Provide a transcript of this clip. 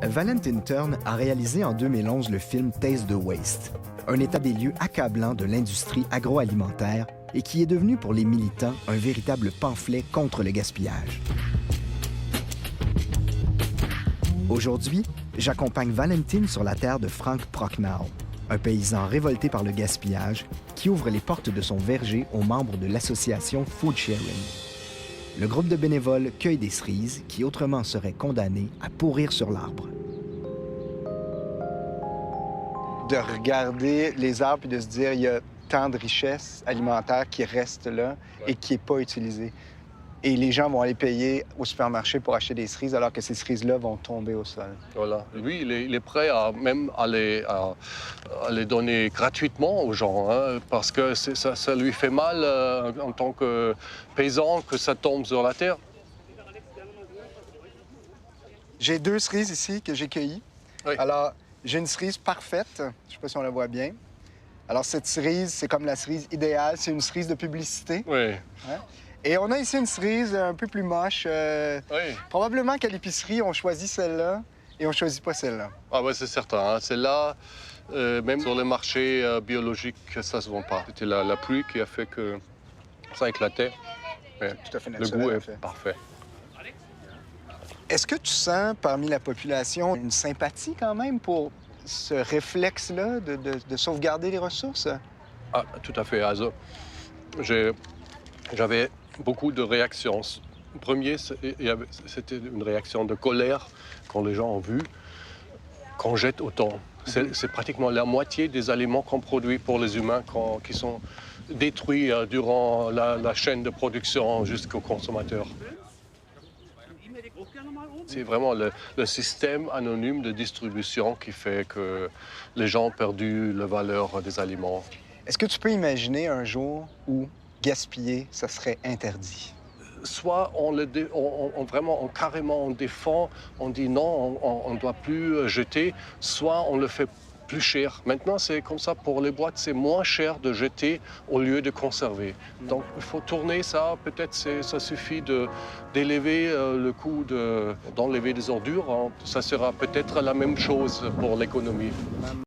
Valentin Turn a réalisé en 2011 le film Taste the Waste, un état des lieux accablant de l'industrie agroalimentaire et qui est devenu pour les militants un véritable pamphlet contre le gaspillage. Aujourd'hui, j'accompagne Valentin sur la terre de Frank Prochnow, un paysan révolté par le gaspillage qui ouvre les portes de son verger aux membres de l'association Food Sharing. Le groupe de bénévoles cueille des cerises qui autrement seraient condamnées à pourrir sur l'arbre. De regarder les arbres et de se dire il y a tant de richesse alimentaire qui reste là et qui n'est pas utilisée. Et les gens vont aller payer au supermarché pour acheter des cerises alors que ces cerises-là vont tomber au sol. Voilà. Lui, il est prêt à les donner gratuitement aux gens, hein, parce que ça lui fait mal en tant que paysan que ça tombe sur la terre. J'ai 2 cerises ici que j'ai cueillies. Oui. Alors, j'ai une cerise parfaite. Je ne sais pas si on la voit bien. Alors, cette cerise, c'est comme la cerise idéale. C'est une cerise de publicité. Oui. Hein? Et on a ici une cerise un peu plus moche. Oui. Probablement qu'à l'épicerie, on choisit celle-là et on ne choisit pas celle-là. Ah ouais, c'est certain. Hein. Celle-là, même sur les marchés biologiques, ça ne se vend pas. C'était la pluie qui a fait que ça éclatait. Mais Tout à fait le naturel, goût en est fait. parfait. Est-ce que tu sens parmi la population une sympathie quand même pour ce réflexe-là de sauvegarder les ressources? Ah, tout à fait. Also, j'avais beaucoup de réactions. Le premier, c'était une réaction de colère quand les gens ont vu qu'on jette autant. C'est pratiquement la moitié des aliments qu'on produit pour les humains qui sont détruits durant la chaîne de production jusqu'au consommateur. C'est vraiment le système anonyme de distribution qui fait que les gens ont perdu la valeur des aliments. Est-ce que tu peux imaginer un jour où gaspiller, ça serait interdit? Soit on carrément on défend, on dit non, on ne doit plus jeter, soit on le fait plus cher. Maintenant, c'est comme ça pour les boîtes, c'est moins cher de jeter au lieu de conserver. Donc, il faut tourner ça. Peut-être ça suffit d'élever le coût d'enlever des ordures. Hein. Ça sera peut-être la même chose pour l'économie.